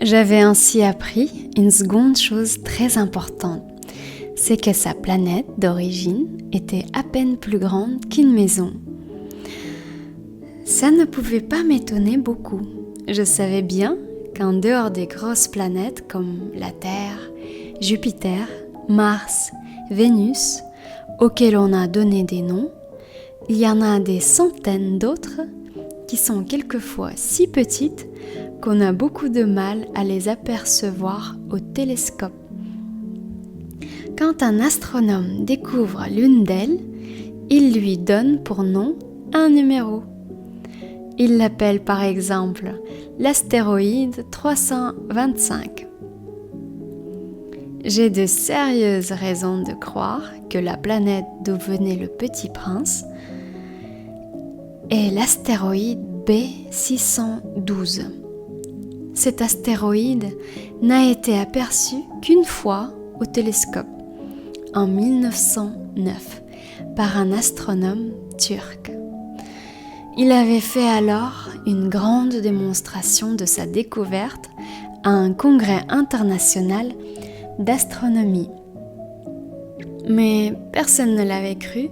J'avais ainsi appris une seconde chose très importante, c'est que sa planète d'origine était à peine plus grande qu'une maison. Ça ne pouvait pas m'étonner beaucoup. Je savais bien qu'en dehors des grosses planètes comme la Terre, Jupiter, Mars, Vénus, auxquelles on a donné des noms, il y en a des centaines d'autres qui sont quelquefois si petites qu'on a beaucoup de mal à les apercevoir au télescope. Quand un astronome découvre l'une d'elles, il lui donne pour nom un numéro. Il l'appelle par exemple l'astéroïde 325. J'ai de sérieuses raisons de croire que la planète d'où venait le petit prince est l'astéroïde B612. Cet astéroïde n'a été aperçu qu'une fois au télescope, en 1909, par un astronome turc. Il avait fait alors une grande démonstration de sa découverte à un congrès international d'astronomie. Mais personne ne l'avait cru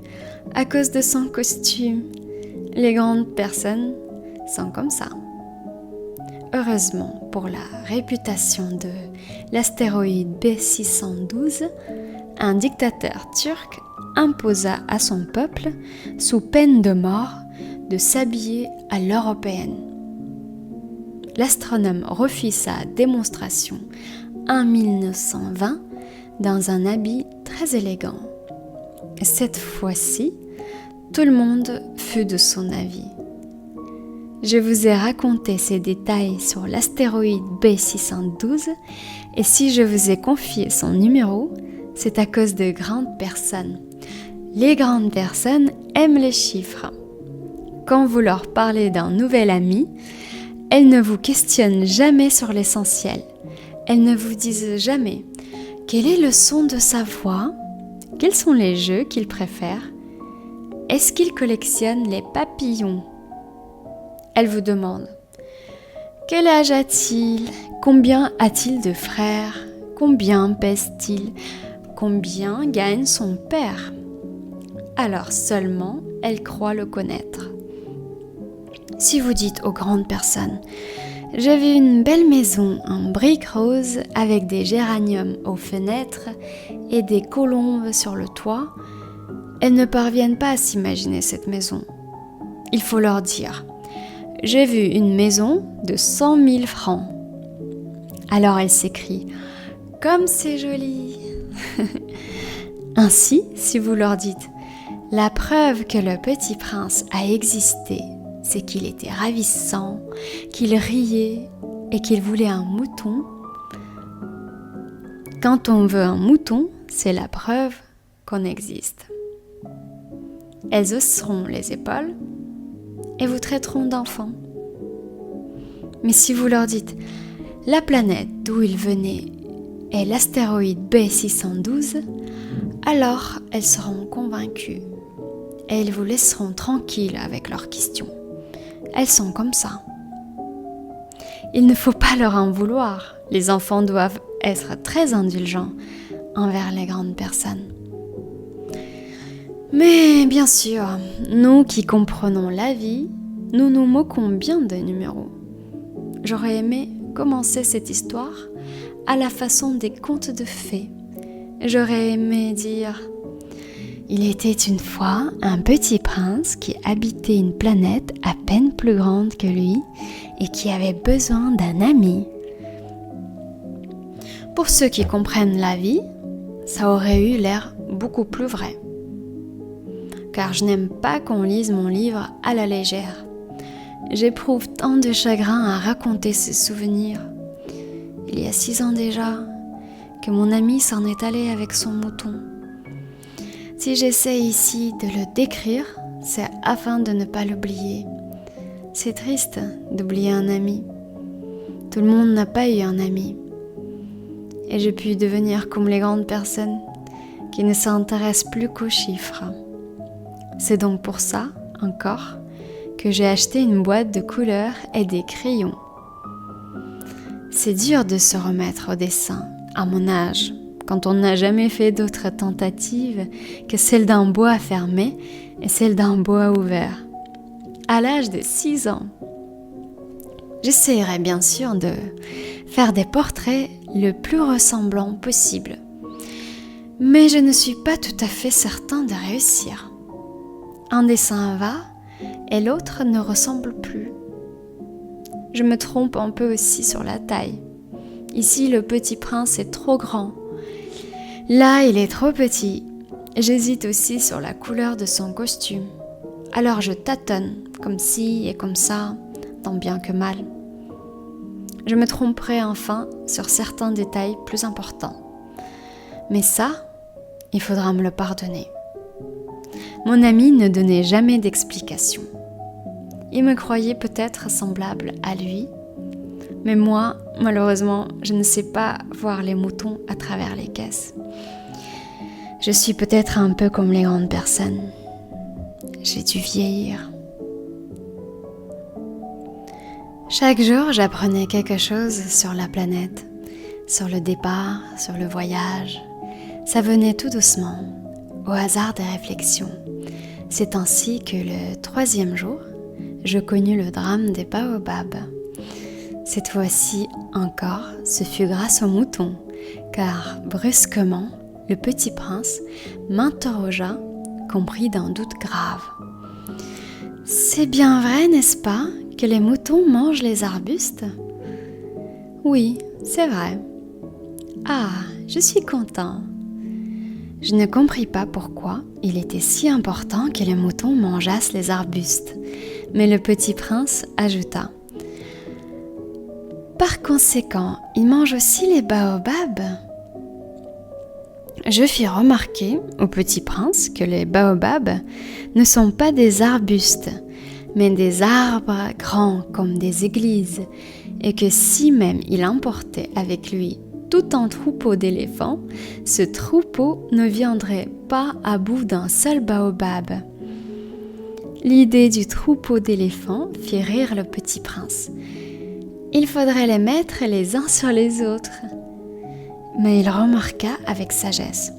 à cause de son costume. Les grandes personnes sont comme ça. Heureusement pour la réputation de l'astéroïde B612, un dictateur turc imposa à son peuple, sous peine de mort, de s'habiller à l'européenne. L'astronome refit sa démonstration en 1920 dans un habit très élégant. Cette fois-ci, tout le monde fut de son avis. Je vous ai raconté ces détails sur l'astéroïde B612 et si je vous ai confié son numéro, c'est à cause de grandes personnes. Les grandes personnes aiment les chiffres. Quand vous leur parlez d'un nouvel ami, elles ne vous questionnent jamais sur l'essentiel. Elles ne vous disent jamais quel est le son de sa voix, quels sont les jeux qu'il préfère, est-ce qu'il collectionne les papillons. Elles vous demandent quel âge a-t-il, combien a-t-il de frères, combien pèse-t-il, combien gagne son père. Alors seulement elles croient le connaître. Si vous dites aux grandes personnes « J'ai vu une belle maison en briques roses avec des géraniums aux fenêtres et des colombes sur le toit », elles ne parviennent pas à s'imaginer cette maison. Il faut leur dire « J'ai vu une maison de 100 000 francs ». Alors elles s'écrient « Comme c'est joli !» Ainsi, si vous leur dites « La preuve que le petit prince a existé, c'est qu'il était ravissant, qu'il riait et qu'il voulait un mouton. » Quand on veut un mouton, c'est la preuve qu'on existe. Elles hausseront les épaules et vous traiteront d'enfant. Mais si vous leur dites « La planète d'où il venait est l'astéroïde B612 », alors elles seront convaincues et elles vous laisseront tranquille avec leurs questions. Elles sont comme ça. Il ne faut pas leur en vouloir. Les enfants doivent être très indulgents envers les grandes personnes. Mais bien sûr, nous qui comprenons la vie, nous nous moquons bien des numéros. J'aurais aimé commencer cette histoire à la façon des contes de fées. J'aurais aimé dire « Il était une fois un petit prince qui habitait une planète à peine plus grande que lui et qui avait besoin d'un ami. » Pour ceux qui comprennent la vie, ça aurait eu l'air beaucoup plus vrai. Car je n'aime pas qu'on lise mon livre à la légère. J'éprouve tant de chagrin à raconter ces souvenirs. Il y a 6 ans déjà, que mon ami s'en est allé avec son mouton. Si j'essaie ici de le décrire, c'est afin de ne pas l'oublier. C'est triste d'oublier un ami. Tout le monde n'a pas eu un ami. Et j'ai pu devenir comme les grandes personnes qui ne s'intéressent plus qu'aux chiffres. C'est donc pour ça, encore, que j'ai acheté une boîte de couleurs et des crayons. C'est dur de se remettre au dessin, à mon âge, quand on n'a jamais fait d'autres tentatives que celle d'un bois fermé et celle d'un bois ouvert. À l'âge de 6 ans, j'essaierai bien sûr de faire des portraits le plus ressemblants possible. Mais je ne suis pas tout à fait certain de réussir. Un dessin va et l'autre ne ressemble plus. Je me trompe un peu aussi sur la taille. Ici, le petit prince est trop grand. Là, il est trop petit. J'hésite aussi sur la couleur de son costume. Alors je tâtonne, comme ci et comme ça, tant bien que mal. Je me tromperai enfin sur certains détails plus importants. Mais ça, il faudra me le pardonner. Mon ami ne donnait jamais d'explication. Il me croyait peut-être semblable à lui, mais moi, malheureusement, je ne sais pas voir les moutons à travers les caisses. Je suis peut-être un peu comme les grandes personnes. J'ai dû vieillir. Chaque jour, j'apprenais quelque chose sur la planète, sur le départ, sur le voyage. Ça venait tout doucement, au hasard des réflexions. C'est ainsi que le 3e jour, je connus le drame des baobabs. Cette fois-ci encore, ce fut grâce aux moutons, car brusquement, le petit prince m'interrogea, compris d'un doute grave. « C'est bien vrai, n'est-ce pas, que les moutons mangent les arbustes ?»« Oui, c'est vrai. »« Ah, je suis content. » Je ne compris pas pourquoi il était si important que les moutons mangeassent les arbustes, mais le petit prince ajouta « Par conséquent, ils mangent aussi les baobabs ?» Je fis remarquer au petit prince que les baobabs ne sont pas des arbustes, mais des arbres grands comme des églises, et que si même il emportait avec lui tout un troupeau d'éléphants, ce troupeau ne viendrait pas à bout d'un seul baobab. L'idée du troupeau d'éléphants fit rire le petit prince. Il faudrait les mettre les uns sur les autres. Mais il remarqua avec sagesse.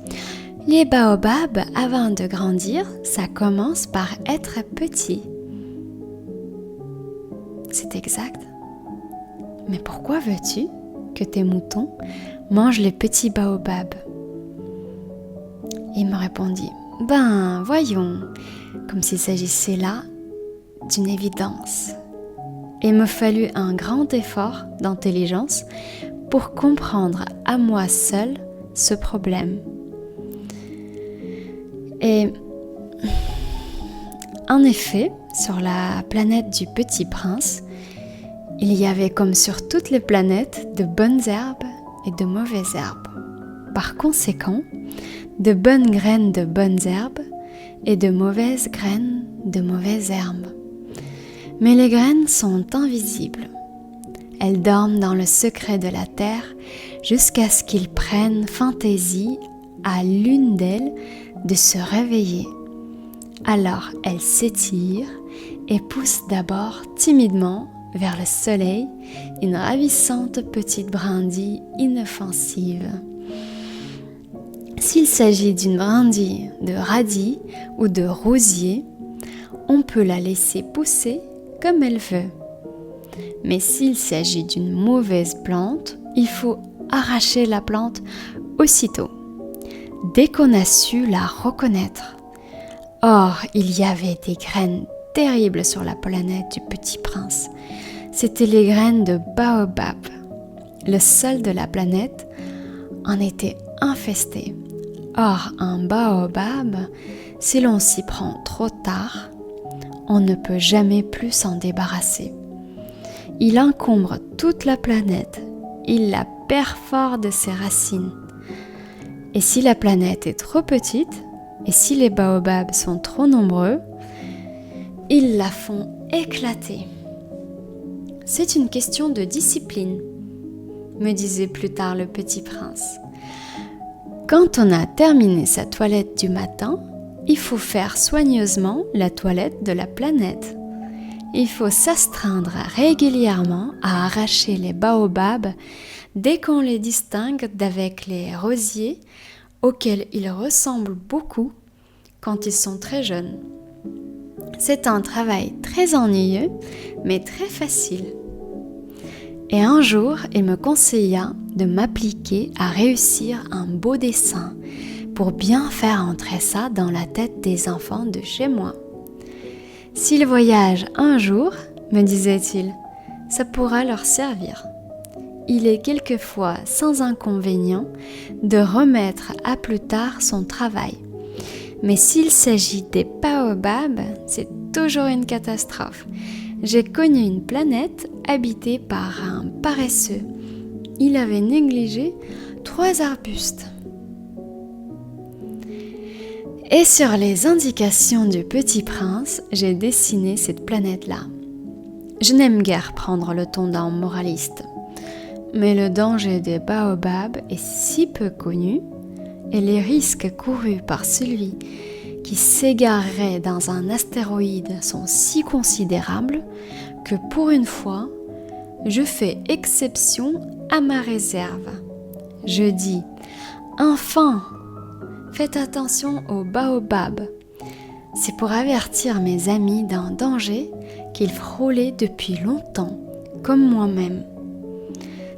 Les baobabs, avant de grandir, ça commence par être petit. C'est exact. Mais pourquoi veux-tu que tes moutons mangent les petits baobabs ? Il me répondit, ben voyons, comme s'il s'agissait là d'une évidence. Il me fallut un grand effort d'intelligence pour comprendre à moi seule ce problème. Et en effet, sur la planète du Petit Prince, il y avait comme sur toutes les planètes de bonnes herbes et de mauvaises herbes. Par conséquent, de bonnes graines de bonnes herbes et de mauvaises graines de mauvaises herbes. Mais les graines sont invisibles. Elles dorment dans le secret de la terre jusqu'à ce qu'ils prennent fantaisie à l'une d'elles de se réveiller. Alors elles s'étirent et poussent d'abord timidement vers le soleil une ravissante petite brindille inoffensive. S'il s'agit d'une brindille de radis ou de rosier, on peut la laisser pousser comme elle veut. Mais s'il s'agit d'une mauvaise plante, il faut arracher la plante aussitôt, dès qu'on a su la reconnaître. Or, il y avait des graines terribles sur la planète du Petit Prince. C'étaient les graines de baobab. Le sol de la planète en était infesté. Or, un baobab, si l'on s'y prend trop tard, on ne peut jamais plus s'en débarrasser. Il encombre toute la planète, il la perfore de ses racines. Et si la planète est trop petite, et si les baobabs sont trop nombreux, ils la font éclater. C'est une question de discipline, me disait plus tard le Petit Prince. Quand on a terminé sa toilette du matin, il faut faire soigneusement la toilette de la planète. Il faut s'astreindre régulièrement à arracher les baobabs dès qu'on les distingue d'avec les rosiers auxquels ils ressemblent beaucoup quand ils sont très jeunes. C'est un travail très ennuyeux, mais très facile. Et un jour, il me conseilla de m'appliquer à réussir un beau dessin pour bien faire entrer ça dans la tête des enfants de chez moi. S'ils voyagent un jour, me disait-il, ça pourra leur servir. Il est quelquefois sans inconvénient de remettre à plus tard son travail. Mais s'il s'agit des baobabs, c'est toujours une catastrophe. J'ai connu une planète habitée par un paresseux. Il avait négligé 3 arbustes. Et sur les indications du Petit Prince, j'ai dessiné cette planète-là. Je n'aime guère prendre le ton d'un moraliste. Mais le danger des baobabs est si peu connu et les risques courus par celui qui s'égarerait dans un astéroïde sont si considérables que pour une fois, je fais exception à ma réserve. Je dis « Enfin, faites attention aux baobabs ». C'est pour avertir mes amis d'un danger qu'ils frôlaient depuis longtemps, comme moi-même.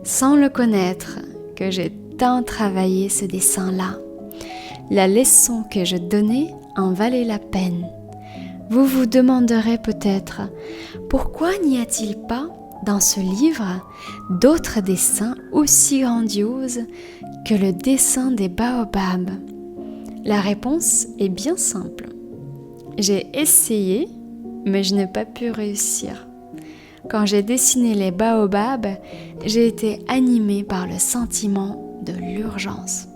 Sans le connaître, que j'ai tant travaillé ce dessin-là. La leçon que je donnais en valait la peine. Vous vous demanderez peut-être, pourquoi n'y a-t-il pas dans ce livre d'autres dessins aussi grandioses que le dessin des baobabs? La réponse est bien simple. J'ai essayé, mais je n'ai pas pu réussir. Quand j'ai dessiné les baobabs, j'ai été animée par le sentiment de l'urgence.